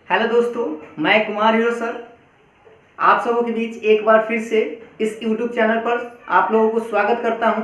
Hello दोस्तों, मैं Kumar hero sir आप सबों के बीच एक बार फिर से इस YouTube चैनल पर आप लोगों को स्वागत करता हूं।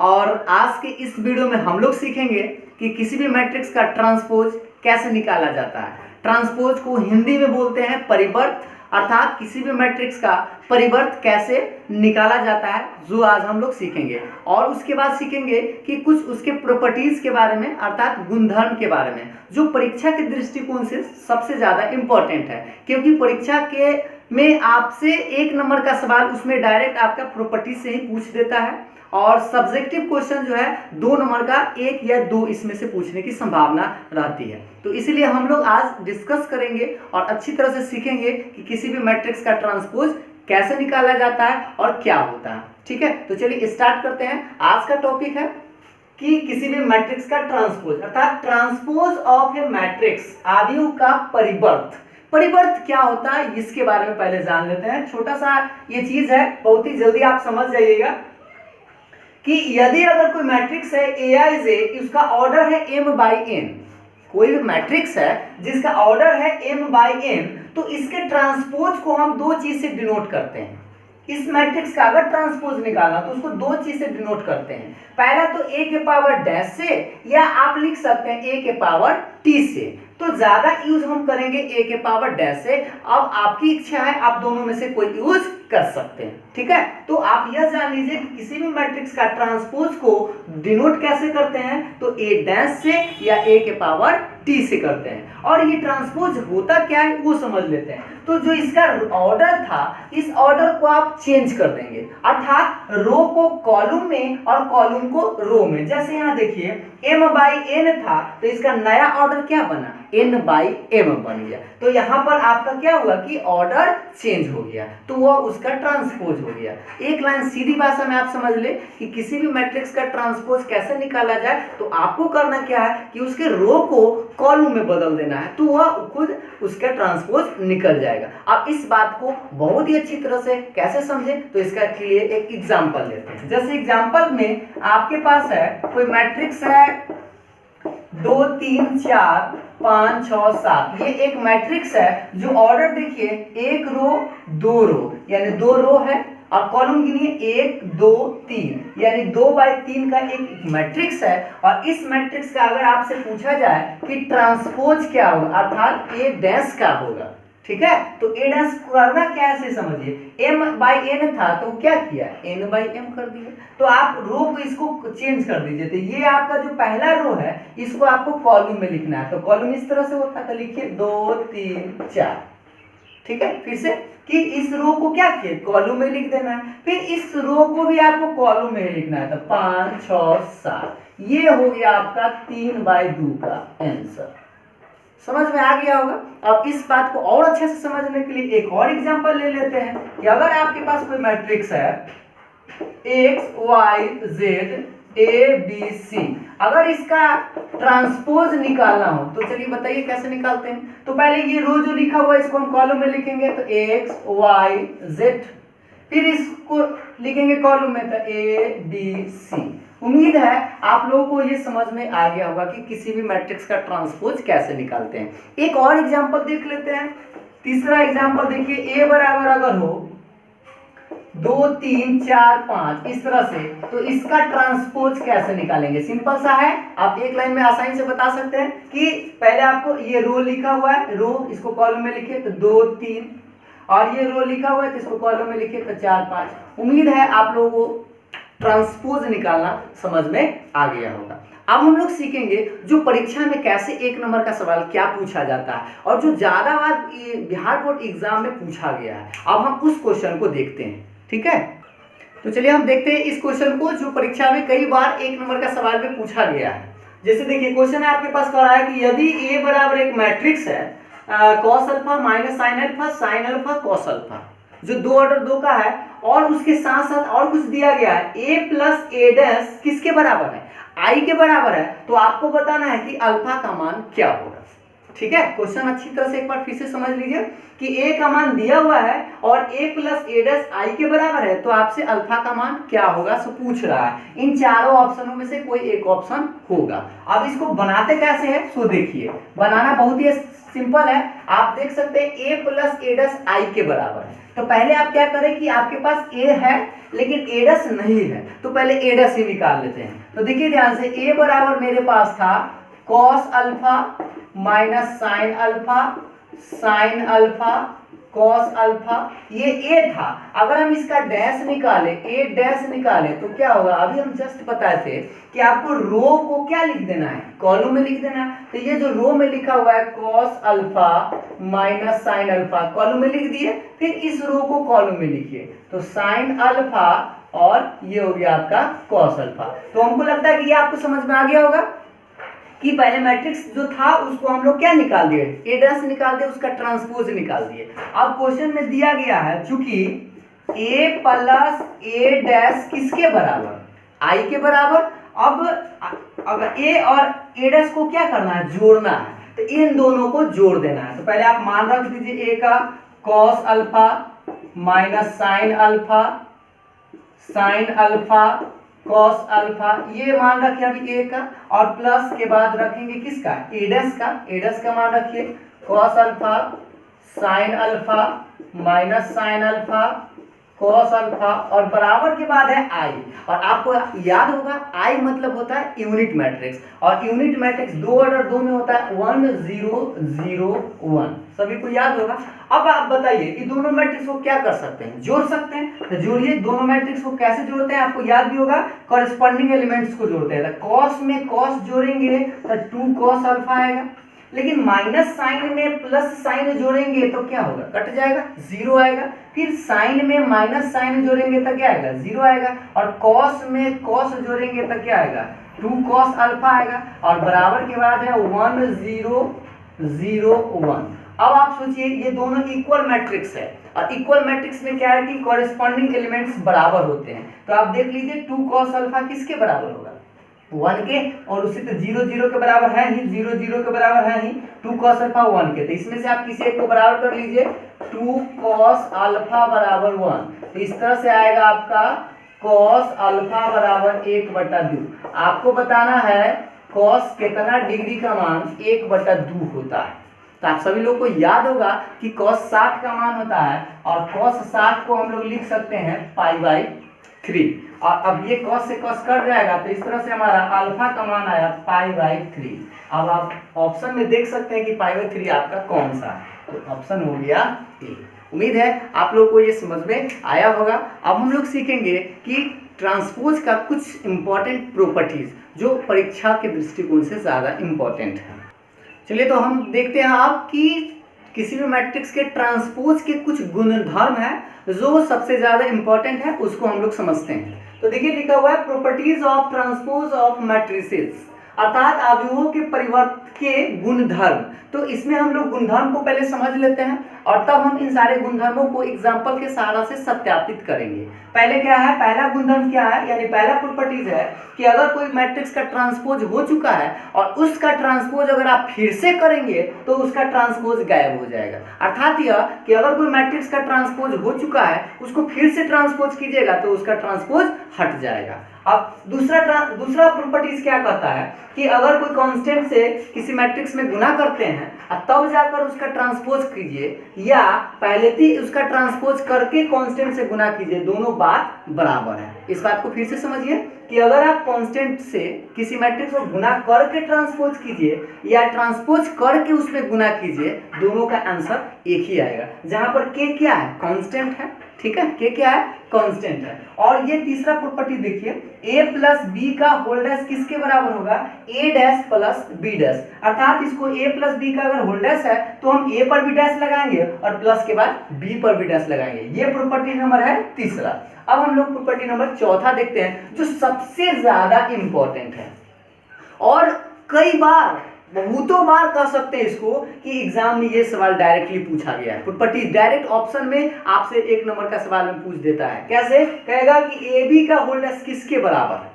और आज के इस वीडियो में हम लोग सीखेंगे कि किसी भी मैट्रिक्स का ट्रांसपोज कैसे निकाला जाता है। ट्रांसपोज को हिंदी में बोलते हैं परिवर्त, अर्थात किसी भी मैट्रिक्स का परिवर्त कैसे निकाला जाता है, जो आज हम लोग सीखेंगे। और उसके बाद सीखेंगे कि कुछ उसके प्रॉपर्टीज के बारे में, अर्थात गुणधर्म के बारे में, जो परीक्षा के दृष्टिकोण से सबसे ज़्यादा इम्पोर्टेंट है। क्योंकि परीक्षा के में आपसे एक नंबर का सवाल उसमें डायरेक्ट आपका प्रॉपर्टी से ही पूछ देता है, और सब्जेक्टिव क्वेश्चन जो है 2 नंबर का 1 या 2 इसमें से पूछने की संभावना रहती है। तो इसलिए हम लोग आज डिस्कस करेंगे और अच्छी तरह से सीखेंगे कि किसी भी मैट्रिक्स का ट्रांसपोज कैसे निकाला जाता है और क्या होता है। ठीक है, तो चलिए स्टार्ट करते हैं। आज का टॉपिक है कि किसी भी मैट्रिक्स का ट्रांसपोज, अर्थात ट्रांसपोज ऑफ ए मैट्रिक्स, आव्यूह का परिवर्त। परिवर्त क्या होता है इसके बारे में पहले जान लेते हैं। छोटा सा ये चीज है, बहुत ही जल्दी आप समझ जाइएगा कि यदि अगर कोई मैट्रिक्स है Aij, उसका ऑर्डर है m/n, कोई भी मैट्रिक्स है जिसका ऑर्डर है m/n, तो इसके ट्रांसपोज को हम 2 चीज से डिनोट करते हैं। इस मैट्रिक्स का अगर ट्रांसपोज निकालना तो उसको 2 चीज से डिनोट करते हैं। पहला तो a के पावर डैश से, या आप लिख सकते हैं a के पावर t से। तो ज्यादा यूज हम करेंगे a के पावर डैश से। अब आपकी इच्छा है, आप दोनों में से कोई यूज कर सकते हैं। ठीक है, तो आप यह जान लीजिए कि किसी भी मैट्रिक्स का ट्रांसपोज को डिनोट कैसे करते हैं, तो a डैश से या a के पावर t से करते हैं। और ये ट्रांसपोज होता क्या है वो समझ लेते हैं। तो जो इसका ऑर्डर था, इस ऑर्डर को आप चेंज कर देंगे, अर्थात रो को कॉलम में और कॉलम को रो में। जैसे यहाँ देखिए m/n था, तो इसका नया ऑर्डर क्या बना, n/m बन गया। तो यहाँ पर आपका क्या हुआ कि ऑर्डर चेंज हो गया, तो वह उसका ट्रांसपोज हो गया। एक लाइन सीधी भाषा में आप समझ ले कि किसी भी मैट्रिक्स का ट्रांसपोज कैसे निकाला जाए। तो आपको करना क्या है कि उसके रो को कॉलम में बदल देना है, तो वह खुद उसका ट्रांसपोज निकल जाएगा। अब इस बात को बहुत ही अच्छी तरह से कैसे समझें, तो इसका लिए एक एग्जाम्पल लेते हैं। जैसे एग्जाम्पल में आपके पास है कोई मैट्रिक्स है 2 3 4 5 6 7। ये एक मैट्रिक्स है जो ऑर्डर देखिए 1 रो 2 रो, यानी 2 रो है, और कॉलम गिनिए 1 2 3, यानी 2/3 का एक मैट्रिक्स है। और इस मैट्रिक्स का अगर आपसे पूछा जाए कि ट्रांसपोज क्या होगा, अर्थात a डैश का होगा। ठीक है, तो a डैश करना क्या है ऐसे समझिए। m/n था तो क्या किया, n/m कर दिया। तो आप रो को इसको चेंज कर दीजिए। तो ये आपका जो पहला रो है इसको आपको कॉलम में लिखना है। तो कॉलम इस तरह से होता है, तो लिखिए 2 3 4। ठीक है, फिर से कि इस रो को क्या किए, कॉलम में लिख देना है। फिर इस रो को भी आपको कॉलम में लिखना है। तो 5 6 7, ये हो गया आपका 3/2 का आंसर। समझ में आ गया होगा। अब इस बात को और अच्छे से समझने के लिए एक और एग्जांपल ले लेते हैं कि अगर आपके पास कोई मैट्रिक्स है x y z a b c, अगर इसका ट्रांसपोज निकालना हो तो चलिए बताइए कैसे निकालते हैं। तो पहले ये रो जो लिखा हुआ है इसको हम कॉलम में लिखेंगे, तो x y z, फिर इसको लिखेंगे कॉलम में, तो a b c। उम्मीद है आप लोगों को ये समझ में आ गया होगा कि किसी भी मैट्रिक्स का ट्रांसपोज कैसे निकालते हैं। एक और एग्जांपल देख लेते हैं। तीसरा एग्जांपल देखिए, a बराबर अगर हो 2 3 4 5 इस तरह से, तो इसका ट्रांसपोज कैसे निकालेंगे। सिंपल सा है, आप एक लाइन में आसानी से बता सकते हैं कि पहले आपको ये रो लिखा हुआ है, रो इसको कॉलम में लिखिए तो 2 3, और ये रो लिखा हुआ है तो इसको कॉलम में लिखिए तो 4 5। उम्मीद है आप लोगों को ट्रांसपोज निकालना समझ में आ गया होगा। अब हम लोग सीखेंगे जो परीक्षा में कैसे 1 नंबर का सवाल क्या पूछा जाता है, और जो ज्यादा बार बिहार बोर्ड एग्जाम में पूछा गया है। अब हम उस क्वेश्चन को देखते हैं। ठीक है, तो चलिए हम देखते हैं इस क्वेश्चन को जो परीक्षा में कई बार 1 नंबर का सवाल में पूछा गया है। जैसे देखिए क्वेश्चन है आपके पास कह रहा है कि यदि a बराबर एक मैट्रिक्स है cos alpha minus sine alpha sine alpha cos alpha, जो 2 ऑर्डर 2 का है, और उसके साथ साथ और कुछ दिया गया है a प्लस a डैश किसके बराबर है, i के बराबर है, तो आपको बताना है कि अल्फा का मान क्या होगा। ठीक है, क्वेश्चन अच्छी तरह से एक बार फिर से समझ लीजिए कि a का मान दिया हुआ है और a plus a dash i के बराबर है, तो आपसे अल्फा का मान क्या होगा सो पूछ रहा है। इन चारों ऑप्शनों में से कोई एक ऑप्शन होगा। अब इसको बनाते कैसे है सो देखिए, बनाना बहुत ही सिंपल है, आप देख सकते हैं a plus a dash i के बराबर है। तो पहले आप क्या करें कि आपके पास a है लेकिन a डैश नहीं है, तो पहले a डैश ही निकाल लेते हैं। तो देखिए ध्यान से, a बराबर मेरे पास था cos alpha minus sine alpha cos alpha, ये a था। अगर हम इसका डैश निकाले, a डैश निकाले तो क्या होगा, अभी हम जस्ट बताए थे कि आपको रो को क्या लिख देना है, कॉलम में लिख देना है। तो ये जो रो में लिखा हुआ है cos alpha minus sine alpha, column में लिख दिए, फिर इस रो को कॉलम में लिखिए, तो साइन अल्फा और ये हो गया आपका cos अल्फा। तो हमको लगता है कि ये आपको समझ में आ गया होगा कि पहले मैट्रिक्स जो था उसको हम लोग क्या निकाल दिए, ए डैश निकाल दिए, उसका ट्रांसपोज निकाल दिए। अब क्वेश्चन में दिया गया है चूंकि ए प्लस ए डैश किसके बराबर, आई के बराबर। अब अगर ए और ए डैश को क्या करना है, जोड़ना है, तो इन दोनों को जोड़ देना है। तो पहले आप मान रख दीजिए, ए का cos alpha minus sine alpha cos alpha, ये मान रखिए अभी ए का, और प्लस के बाद रखेंगे किसका, ए डैश का मान रखिए cos alpha sine alpha minus sine alpha cos alpha, और बराबर के बाद है आई। और आपको याद होगा आई मतलब होता है यूनिट मैट्रिक्स, और यूनिट मैट्रिक्स दो ऑर्डर दो में होता है 1 0 0 1, सभी को याद होगा। अब आप बताइए कि दोनों मैट्रिक्स को क्या कर सकते हैं, जोड़ सकते हैं। तो जोड़िए, दोनों मैट्रिक्स को कैसे जोड़ते हैं, आपको याद भी होगा, कॉरेस्पॉन्डिंग एलिमेंट्स को जोड़ते हैं। कॉस में कॉस जोड़ेंगे तो 2 cos अल्फा आएगा, लेकिन माइनस साइन में प्लस साइन जोड़ेंगे तो क्या होगा, कट जाएगा, 0 आएगा। फिर साइन में माइनस साइन जोड़ेंगे तो क्या आएगा, 0 आएगा। और कॉस में कॉस जोड़ेंगे तो क्या आएगा, 2 cos अल्फा आएगा। और बराबर के बाद है 1 0 0 1। अब आप सोचिए, ये दोनों इक्वल मैट्रिक्स है, और इक्वल मैट्रिक्स में क्या है कि कॉरेस्पॉन्डिंग एलिमेंट्स बराबर होते हैं। तो आप देख लीजिए 2 cos अल्फा किसके बराबर होगा, 1 के, और उसी तो 0 0 के बराबर है ही, 0 0 के बराबर है ही, 2 cos अल्फा 1 के। तो इसमें से आप किसी एक को बराबर कर लीजिए, 2 cos अल्फा बराबर 1। तो इस तरह से आएगा आपका cos अल्फा बराबर 1/2। आपको बताना है cos कितना डिग्री का मान 1/2 होता है। तो आप सभी लोग को याद होगा कि cos 60 का मान होता है, और cos 60 को हम लोग लिख सकते हैं π/3। और अब ये cos से cos कट जाएगा, तो इस तरह से हमारा अल्फा का मान आया π/3। अब आप ऑप्शन में देख सकते हैं कि π/3 आपका कौन सा है, तो ऑप्शन हो गया ए। उम्मीद है आप लोग को ये समझ में आया होगा। अब हम लोग सीखेंगे कि ट्रांसपोज का कुछ इंपॉर्टेंट प्रॉपर्टीज जो परीक्षा के दृष्टिकोण से ज़्यादा इम्पॉर्टेंट है। चलिए तो हम देखते हैं आप कि किसी भी मैट्रिक्स के ट्रांसपोज के कुछ गुणधर्म है जो सबसे ज़्यादा इम्पॉर्टेंट है, उसको हम लोग समझते हैं। तो देखिए लिखा हुआ है properties of transpose of matrices, अर्थात अवयवों के परिवर्त के गुणधर्म। तो इसमें हम लोग गुणधर्म को पहले समझ लेते हैं, और तब हम इन सारे गुणधर्मों को एग्जाम्पल के सहारा से सत्यापित करेंगे। पहले क्या है, पहला गुणधर्म क्या है, यानी पहला प्रॉपर्टीज है कि अगर कोई मैट्रिक्स का ट्रांसपोज हो चुका है और उसका ट्रांसपोज अगर आप फिर से करेंगे तो उसका ट्रांसपोज गायब हो जाएगा। अर्थात यह कि अगर कोई मैट्रिक्स का ट्रांसपोज हो चुका है, उसको फिर से ट्रांसपोज कीजिएगा तो उसका ट्रांसपोज हट जाएगा। अब दूसरा प्रॉपर्टीज क्या कहता है कि अगर कोई कांस्टेंट से किसी मैट्रिक्स में गुना करते हैं और तब जाकर उसका ट्रांसपोज कीजिए, या पहले ही उसका ट्रांसपोज करके कांस्टेंट से गुना कीजिए, दोनों बात बराबर है। इस बात को फिर से समझिए कि अगर आप कांस्टेंट से किसी मैट्रिक्स को गुना करके ट्रांसपोज कीजिए या ट्रांसपोज करके उसमें गुना कीजिए, दोनों का आंसर एक ही आएगा। जहां पर के क्या है, कांस्टेंट है, ठीक है, के क्या है, कांस्टेंट है। और ये तीसरा प्रॉपर्टी देखिए, a प्लस बी का होल डैश किसके बराबर होगा, a dash plus b dash. अर्थात इसको a प्लस b का अगर होल डैश है तो हम a पर भी डैश लगाएंगे और प्लस के बाद b पर भी डैश लगाएंगे। ये प्रॉपर्टी नंबर है तीसरा। अब हम लोग प्रॉपर्टी नंबर चौथा देखते हैं, जो सबसे ज्यादा इंपॉर्टेंट है और कई बार, बहुतों बार कह सकते हैं इसको कि एग्जाम में ये सवाल डायरेक्टली पूछा गया है। प्रॉपर्टी डायरेक्ट ऑप्शन में आपसे 1 नंबर का सवाल में पूछ देता है। कैसे कहेगा कि ए बी का होल डैश किसके बराबर है,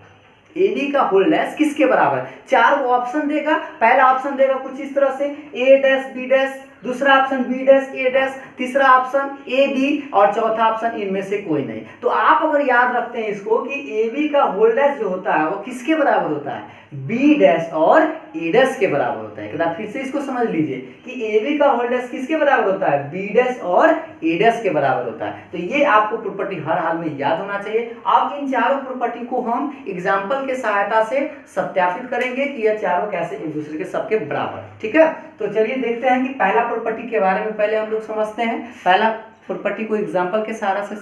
ए बी का होल डैश किसके बराबर है। 4 ऑप्शन देगा। पहला ऑप्शन देगा कुछ इस तरह से, a डैश b डैश, दूसरा ऑप्शन बी डैश ए डैश, तीसरा ऑप्शन ए बी और चौथा ऑप्शन इनमें से कोई नहीं। तो आप अगर याद रखते हैं इसको कि ए बी का होल डैश जो होता है वो किसके बराबर होता है, बी डैश और ए डैश के बराबर होता है। एक बार फिर से इसको समझ लीजिए कि ए बी का होल डैश किसके बराबर होता है, बी डैश और ए डैश के बराबर होता है। तो ये आपको प्रॉपर्टी हर हाल में याद होना चाहिए। अब इन चारों प्रॉपर्टी को हम एग्जाम्पल के सहायता से सत्यापित करेंगे कि यह चारों कैसे एक दूसरे के सबके बराबर, ठीक है। तो चलिए देखते हैं कि पहला प्रॉपर्टी के बारे में पहले हम लोग समझते हैं, पहला प्रॉपर्टी को एग्जाम्पल के सहारा से।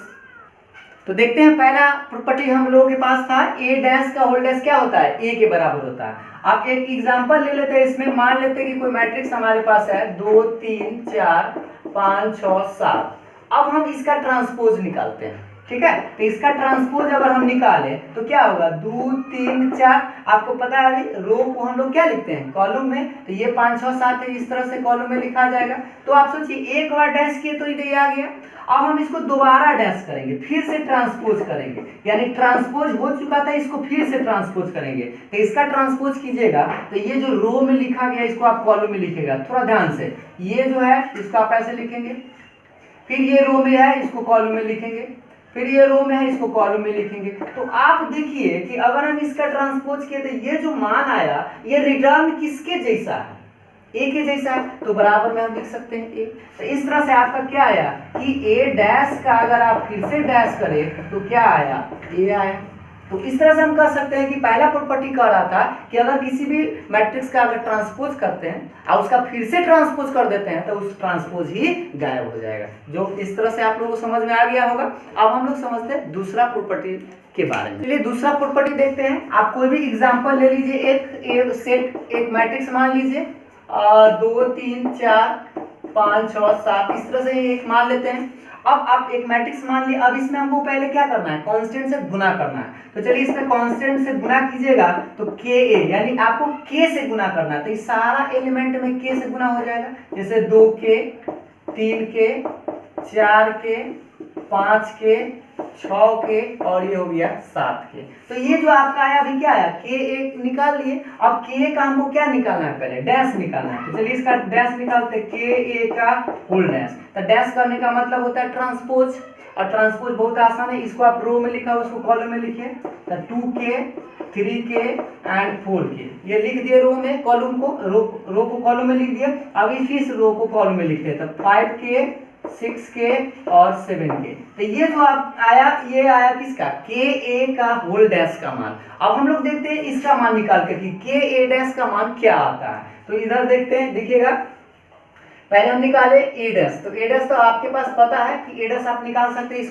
तो देखते हैं पहला प्रॉपर्टी हम लोगों के पास था, ए डैश का होल डैश क्या होता है, ए के बराबर होता है। अब एक एग्जांपल ले लेते हैं, इसमें मान लेते हैं कि कोई मैट्रिक्स हमारे पास है 2 3 4 5 6 7। अब हम इसका ट्रांसपोज निकालते हैं, ठीक है। तो इसका ट्रांसपोज अगर हम निकालें तो क्या होगा, 2 3 4, आपको पता है अभी रो को हम लोग क्या लिखते हैं, कॉलम में। तो ये 5 6 7 है, इस तरह से कॉलम में लिखा जाएगा। तो आप सोचिए एक बार डैश किए तो ये आ गया। अब हम इसको दोबारा डैश करेंगे, फिर से ट्रांसपोज करेंगे, यानी ट्रांसपोज हो चुका था इसको फिर से ट्रांसपोज करेंगे। तो इसका ट्रांसपोज कीजिएगा तो ये जो रो में लिखा गया इसको आप कॉलम में लिखेगा, थोड़ा ध्यान से। ये जो है इसको आप ऐसे लिखेंगे, फिर ये रो में है इसको कॉलम में लिखेंगे, फिर ये रो में है इसको कॉलम में लिखेंगे। तो आप देखिए कि अगर हम इसका ट्रांसपोज किए तो ये जो मान आया ये रिटर्न किसके जैसा है, ए के जैसा है। तो बराबर में हम लिख सकते हैं ए। तो इस तरह से आपका क्या आया कि ए डैश का अगर आप फिर से डैश करें तो क्या आया, ए आया। तो इस तरह से हम कह सकते हैं कि पहला प्रॉपर्टी कह रहा था कि अगर किसी भी मैट्रिक्स का अगर ट्रांसपोज करते हैं और उसका फिर से ट्रांसपोज कर देते हैं तो उस ट्रांसपोज ही गायब हो जाएगा। जो इस तरह से आप लोगों को समझ में आ गया होगा। अब हम लोग समझते हैं दूसरा प्रॉपर्टी के बारे में। चलिए दूसरा प्रॉपर्टी देखते हैं। आप कोई भी एग्जाम्पल ले लीजिए, एक सेट एक मैट्रिक्स मान लीजिए 2 3 4 5 6 7, इस तरह से एक मान लेते हैं। अब आप एक मैट्रिक्स मान लिया, अब इसमें हमको पहले क्या करना है, कांस्टेंट से गुना करना है। तो चलिए इसमें कांस्टेंट से गुना कीजिएगा तो के ए, यानी आपको के से गुना करना है। तो इस सारा एलिमेंट में के से गुना हो जाएगा, जैसे 2 के 3 के 4 के 5 के 6 के और ये हो गया 7 के। तो ये जो आपका आया अभी क्या आया, के एक निकाल लिए। अब के का हमको क्या निकालना है, पहले डैश निकालना है। तो चलिए इसका डैश निकालते हैं, के ए का होल डैश। तो डैश करने का मतलब होता है ट्रांसपोज, और ट्रांसपोज बहुत आसान है। इसको आप रो में लिखा उसको कॉलम में लिखिए। तो 2 के 3 के एंड 4 के ये लिख दिए रो में, कॉलम को रो को कॉलम में लिख दिया। अब इस रो को कॉलम में लिखे, तो 5 के 6 के और 7 के। तो ये जो आप आया ये आया किसका, के ए का होल डैश का मान। अब हम लोग देखते हैं इसका मान निकाल के कि के ए डैश का मान क्या आता है। तो इधर देखते हैं, देखिएगा पहले हम निकाले ए डैश। तो ए डैश तो आपके पास पता है कि ए डैश आप निकाल सकते हैं।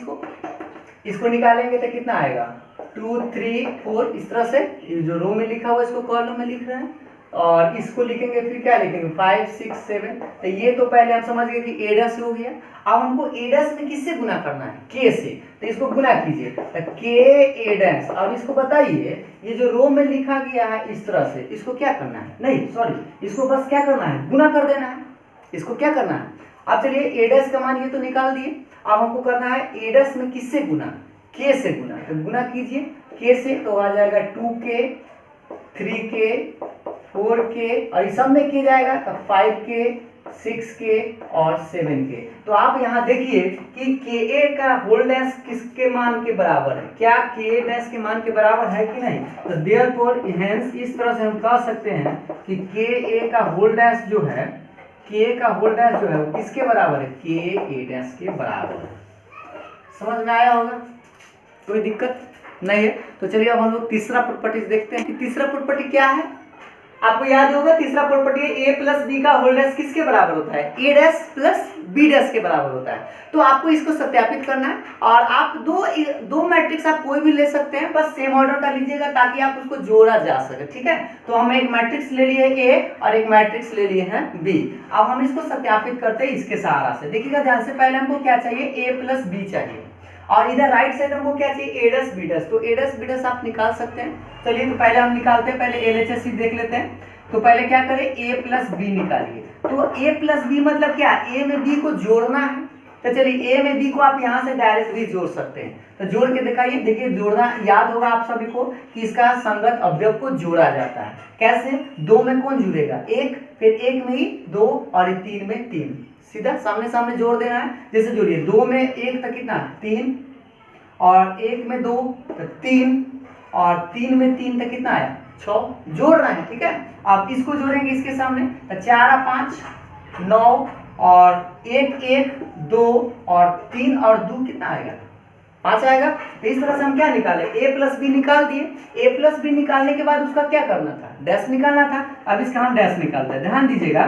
इसको निकालेंगे तो कितना आएगा, 2 3 4, इस तरह से जो रो में लिखा हुआ इसको कॉलम में लिख रहे हैं और इसको लिखेंगे, फिर क्या लिखेंगे 5 6 7। तो ये तो पहले आप समझ गए कि ए डैश हो गया। अब हमको ए डैश में किससे गुना करना है, के से। तो इसको गुना कीजिए, तो के ए डैश। अब इसको बताइए ये जो रो में लिखा गया है इस तरह से, इसको क्या करना है, नहीं सॉरी, इसको बस क्या करना है, गुना कर देना है। इसको क्या करना है, अब चलिए ए डैश का मान ये तो निकाल दिए। अब हमको करना है ए डैश में किससे गुना, के से गुना। तो गुना कीजिए के से, तो आ जाएगा 2 के 3 के 4 के और इस सब में किया जाएगा तो 5 के 6 के और 7 के। तो आप यहाँ देखिए कि के ए का होल डैश किसके मान के बराबर है, क्या के डैश के मान के बराबर है कि नहीं। तो देयरफॉर हेंस इस तरह से हम कह सकते हैं कि के ए का होल डैश जो है, के का होल डैश जो है वो किसके बराबर है, के ए डैश के बराबर है। समझ में आया होगा, कोई दिक्कत नहीं है। तो चलिए अब हम लोग तीसरा प्रॉपर्टी देखते हैं कि तीसरा प्रॉपर्टी क्या है। आपको याद होगा तीसरा प्रॉपर्टी है ए प्लस बी का होल डैश किसके बराबर होता है, ए डैश प्लस बी डैश के बराबर होता है। तो आपको इसको सत्यापित करना है और आप दो मैट्रिक्स आप कोई भी ले सकते हैं, बस सेम ऑर्डर का लीजिएगा ताकि आप उसको जोड़ा जा सके, ठीक है। तो हम एक मैट्रिक्स ले लिए ए और एक मैट्रिक्स ले लिए हैं बी। अब हम इसको सत्यापित करते हैं इसके सहारा से। देखिएगा ध्यान से, पहले हमको क्या चाहिए, ए प्लस बी चाहिए और इधर राइट साइड हमको क्या चाहिए, ए डैश बी डैश। तो ए डैश बी डैश आप निकाल सकते हैं। चलिए तो पहले हम निकालते हैं, पहले एलएचएस देख लेते हैं। तो पहले क्या करें, ए प्लस बी निकालिए। तो ए प्लस बी मतलब क्या, ए में बी को जोड़ना है तो चलिए ए में बी को आप यहाँ से डायरेक्ट भी जोड़ सकते हैं। तो जोड़ के दिखाइए, देखिए जोड़ना याद होगा आप सभी को कि इसका संगत अवयव को जोड़ा जाता है। कैसे? 2 में कौन जुड़ेगा? 1, फिर 1 में ही 2 और 3 में 3, सीधा सामने सामने जोड़ देना है। जैसे जोड़िए 2 में 1 तक कितना? 3, और 1 में 2 तो 3, और 3 में 3 तक कितना आया? 6। जोड़ रहे हैं, ठीक है। आप इसको जोड़ेंगे इसके सामने तो 4 और 5 9, और 1 1 2 और 3 और 2 कितना आएगा? 5 आएगा। तो इस तरह से हम क्या निकाले? a प्लस बी निकाल दिए। a प्लस बी निकालने के बाद उसका क्या करना था? डैश निकालना था। अब इसका हम डैश निकालते हैं। ध्यान दीजिएगा,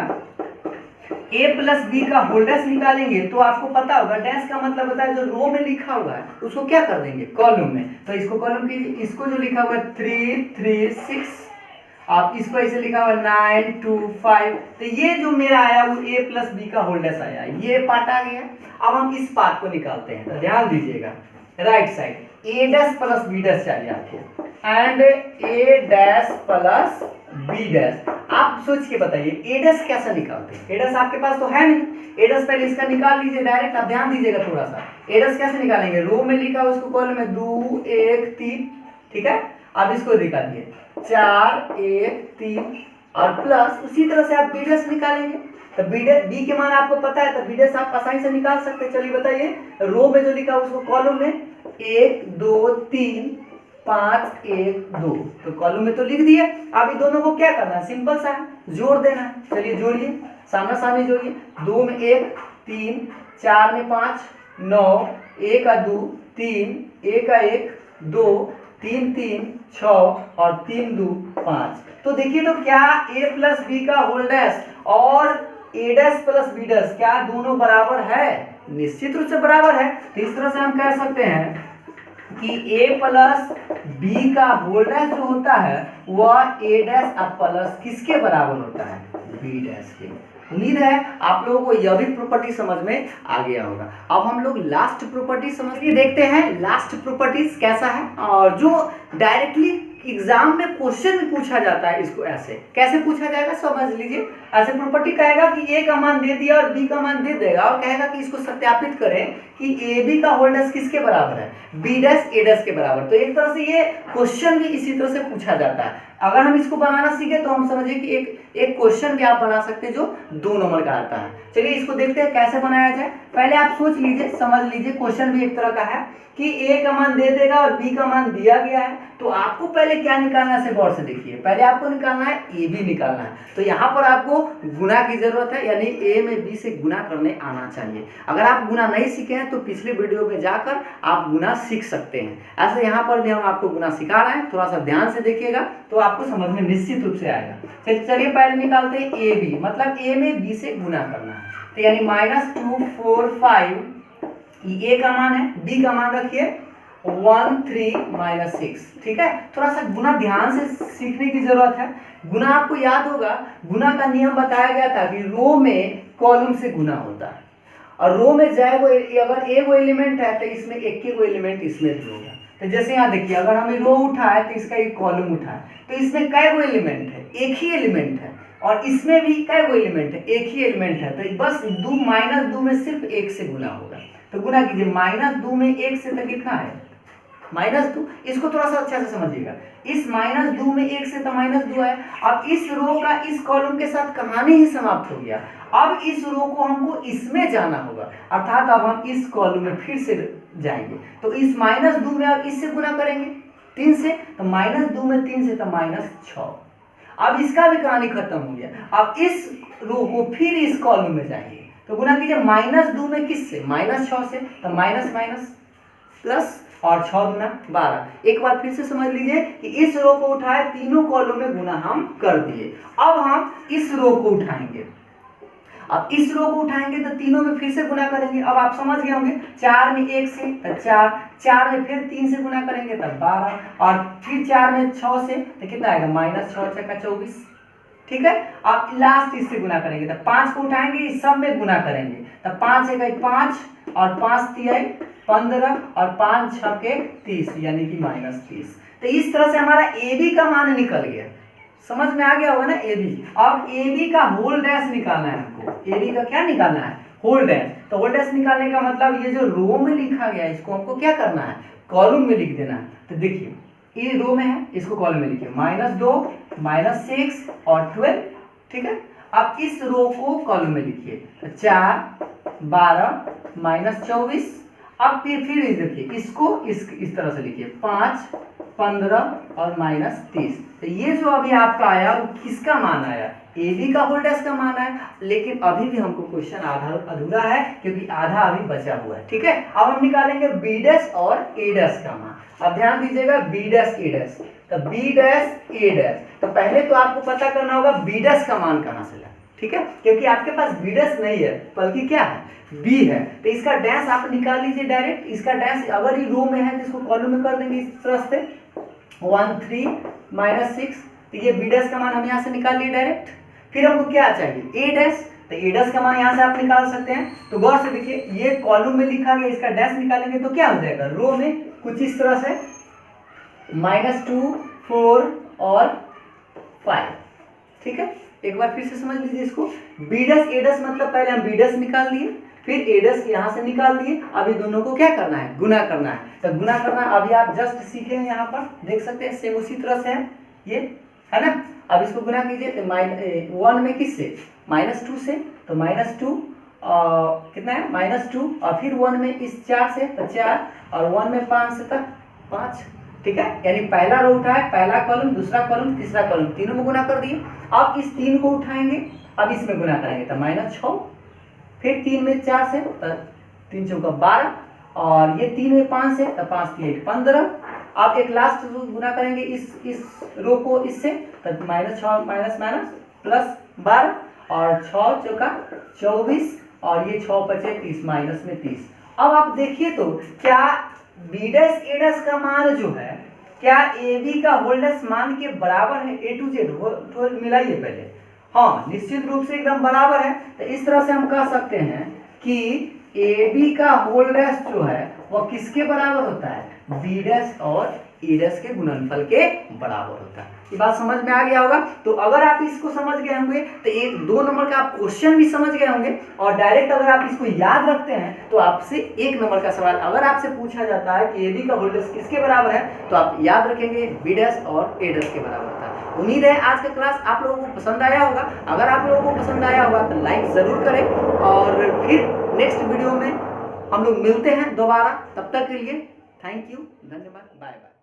a प्लस बी का होल डैश निकालेंगे तो आपको पता होगा डैश का मतलब होता है जो रो में लिखा हुआ है उसको क्या कर देंगे? कॉलम में। तो इसको कॉलम कीजिए। इसको जो लिखा हुआ है 3 3 6, आप इसको ऐसे लिखा हुआ 9 2 5, तो ये जो मेरा आया वो a प्लस बी का होल डैश आया, ये पार्ट आ गया। अब हम इस पार्ट को निकालते हैं। तो ध्यान दीजिएगा, right side a dash plus b dash चाहिए आपको, and a dash plus b dash. आप सोच के बताइए a डैश कैसे निकालते हैं? a डैश आपके पास तो है नहीं, a डैश पहले इसका निकाल लीजिए डायरेक्ट। आप ध्यान दीजिएगा थोड़ा सा, a डैश कैसे निकालेंगे? रो में लिखा है उसको कॉलम में 2 1 3, ठीक है। अब इसको निकालिए 4 1 3 और प्लस, उसी तरह से आप बी डैश निकालेंगे। तो बी के मान आपको पता है, तो बी डैश आप आसानी से निकाल सकते हैं। चलिए बताइए, रो में जो लिखा है उसको कॉलम में 1 2 3 5 1 2, तो कॉलम में तो लिख दिए। अब इन दोनों को क्या करना है? सिंपल सा है, जोड़ देना है। चलिए जोड़िए, सामने सामने जोड़िए। 2 में 1 3, 4 में 5 9, 1 का 2 3, 1 का 1 2, 3 3 6 और 3 2 5। तो देखिए तो क्या a प्लस बी का होल डैश और a dash plus B dash क्या दोनों बराबर है? निश्चित रूप से बराबर है। तो इस तरह से हम कह सकते हैं कि a प्लस बी का होल डैश जो होता है वह a डैश प्लस किसके बराबर होता है? b डैश के। उम्मीद है आप लोगों को यह भी प्रॉपर्टी समझ में आ गया होगा। अब हम लोग लास्ट प्रॉपर्टी समझिए, देखते हैं लास्ट प्रॉपर्टीज कैसा है, और जो डायरेक्टली एग्जाम में क्वेश्चन में पूछा जाता है। इसको ऐसे कैसे पूछा जाएगा समझ लीजिए। ऐसे प्रॉपर्टी कहेगा कि a का मान दे दिया और b का मान दे देगा, और कहेगा कि इसको सत्यापित करें कि a b का होल डैश किसके बराबर है? b डैश a डैश के बराबर। तो एक तरह से ये क्वेश्चन भी इसी तरह से पूछा जाता है। अगर हम इसको बनाना सीखे तो हम समझिए कि एक क्वेश्चन भी आप बना सकते हैं जो 2 नंबर का आता है। चलिए इसको देखते हैं कैसे बनाया जाए। पहले आप सोच लीजिए, समझ लीजिए, क्वेश्चन भी एक तरह का है कि a का मान दे देगा और b का मान दिया गया है। तो आपको पहले क्या निकालना है, गौर से देखिए। पहले आपको निकालना है a b निकालना है। तो यहाँ पर आपको गुना की जरूरत है, यानी a में b से गुना करने आना चाहिए। अगर आप गुना नहीं सीखे हैं तो पिछले वीडियो में जाकर आप गुना सीख सकते हैं। ऐसे यहाँ पर भी हम आपको गुना सिखा रहे हैं, थोड़ा सा ध्यान से देखिएगा तो आपको समझ में निश्चित रूप से आएगा। चलिए पहले निकालते हैं a b, मतलब a में b से गुना करना है। तो यानी -2 4 5, ये a का मान है, b का मान रखिए 1 3 -6, ठीक है। थोड़ा सा गुना ध्यान से सीखने की जरूरत है। गुना आपको याद होगा, गुना का नियम बताया गया था कि रो में कॉलम से गुना होता है, और रो में जाए वो अगर एक वो एलिमेंट है तो इसमें एक ही वो एलिमेंट इसमें भी होगा। तो जैसे यहाँ देखिए, अगर हमें रो उठाए तो इसका एक कॉलम उठाए, तो इसमें कै वो एलिमेंट है? एक ही एलिमेंट है, और इसमें भी कै वो एलिमेंट है? एक ही एलिमेंट है। तो बस 2 -2 में सिर्फ 1 से गुना होगा। तो गुना कीजिए, -2 में 1 से तो कितना है? -2। इसको थोड़ा सा अच्छा से समझिएगा, इस -2 में 1 से तो -2 है। अब इस रो का इस कॉलम के साथ कहानी ही समाप्त हो गया। अब इस रो को हमको इसमें जाना होगा, अर्थात अब हम इस कॉलम में फिर से जाएंगे। तो इस -2 में अब इससे गुना करेंगे 3 से, तो -2 में 3 से तो -6। अब इसका भी कहानी खत्म हो गया। अब इस रो को फिर इस कॉलम में जाएंगे, तो गुना कीजिए -2 में किससे? -6 से, तो माइनस माइनस प्लस, और 6 गुना 12। एक बार फिर से समझ लीजिए कि इस रो को उठाए, तीनों कॉलम में गुना हम कर दिए। अब हम इस रो को उठाएंगे, अब इस रो को उठाएंगे तो तीनों में फिर से गुना करेंगे। अब आप समझ गए होंगे, 4 में 1 से तो 4, 4 में फिर 3 से गुना करेंगे तब 12, और फिर 4 में 6 से तो कितना आएगा? -6 का 24, ठीक है। अब लास्ट इससे गुना करेंगे तो 5 को उठाएंगे, इस सब में गुना करेंगे तो 5 1 5 और 5 3 15 और 5 6 30, यानी कि -30। तो इस तरह से हमारा ए बी का मान निकल गया। समझ में आ गया होगा ना ए बी। अब ए बी का होल डैश निकालना है हमको। ए बी का क्या निकालना है, होल डैश। तो होल डैश निकालने का मतलब ये जो रो में लिखा गया है इसको हमको क्या करना है, कॉलम में लिख देना है। तो देखिए ये रो में है, इसको कॉलम में लिखिए, -2 -6 और 12, ठीक है। अब इस रो को कॉलम में लिखिए, तो 4 12 -24। अब फिर देखिए इसको इस तरह से लिखिए, 5 15 और -30। तो ये जो अभी आपका आया वो किसका मान आया, ए बी का होल डैश का मान है। लेकिन अभी भी हमको क्वेश्चन आधा अधूरा है क्योंकि आधा अभी बचा हुआ है, ठीक है। अब हम निकालेंगे बी डैश और ए डैश का मान। अब ध्यान दीजिएगा, बी डैश ए डैश, तो बी डैश ए डैश। तो पहले तो आपको पता करना होगा बी डैश का मान कहाँ से लाए, ठीक है, क्योंकि आपके पास बी डैश नहीं है बल्कि क्या है, बी है। तो इसका डैश आप निकाल लीजिए डायरेक्ट। इसका डैश अगर ये रो में है तो इसको कॉलम में कर देंगे इस तरह से, 1 3 -6। तो ये बी डैश का मान हम यहाँ से निकाल लिए डायरेक्ट। फिर हमको क्या चाहिए, ए डैश। तो ए डैश का मान यहाँ से आप निकाल सकते हैं। तो गौर से देखिए, ये कॉलम में लिखा गया, इसका डैश निकालेंगे तो क्या हो जाएगा, रो में कुछ इस तरह से -2 4 और 5, ठीक है। एक बार फिर से समझ लीजिए इसको, बी डैश ए डैश मतलब पहले हम बी डैश निकाल लिए, फिर ए डैश यहाँ से निकाल लिए। अभी दोनों को क्या करना है, गुना करना है। तो गुना करना अभी आप जस्ट सीखे हैं, यहाँ पर देख सकते हैं सेम उसी तरह से है, ये है ना। अब इसको गुना कीजिए, तो 1 में किससे, -2 से, तो -2 कितना है, -2, और फिर 1 में इस 4 से, तो 4, और 1 में 5 से, तक 5, ठीक है। यानी पहला रो उठाए, पहला कॉलम, दूसरा कॉलम, तीसरा कॉलम, तीनों में गुना कर दिए। अब इस 3 को उठाएंगे, अब इसमें गुना करेंगे, तो -6, फिर 3 में 4 से, तो 3 चौका 12, और ये 3 में 5 से, तो 5 3 15। अब एक लास्ट गुना करेंगे इस रो को इससे, तो -6 प्लस 12, और 6 चौका 24, और ये 6 बचे 30, माइनस में 30। अब आप देखिए तो क्या बी डैश ए डैश का मान जो है, क्या ए बी का होल डैश मान के बराबर है, ए टू जेड। तो मिलाइए पहले, हाँ निश्चित रूप से एकदम बराबर है। तो इस तरह से हम कह सकते हैं कि ए बी का होल डैश जो है वह किसके बराबर होता है, बी डैश और ए डैश के गुणनफल के बराबर होता है। ये बात समझ में आ गया होगा। तो अगर आप इसको समझ गए होंगे तो 1-2 नंबर का आप क्वेश्चन भी समझ गए होंगे, और डायरेक्ट अगर आप इसको याद रखते हैं तो आपसे 1 नंबर का सवाल अगर आपसे पूछा जाता है कि ए बी का होल डैश किसके बराबर है, तो आप याद रखेंगे बी डैश और ए डैश के बराबर होता है। उम्मीद है आज का क्लास आप लोगों को पसंद आया होगा। अगर आप लोगों को पसंद आया होगा तो लाइक ज़रूर करें, और फिर नेक्स्ट वीडियो में हम लोग मिलते हैं दोबारा। तब तक के लिए थैंक यू, धन्यवाद, बाय बाय।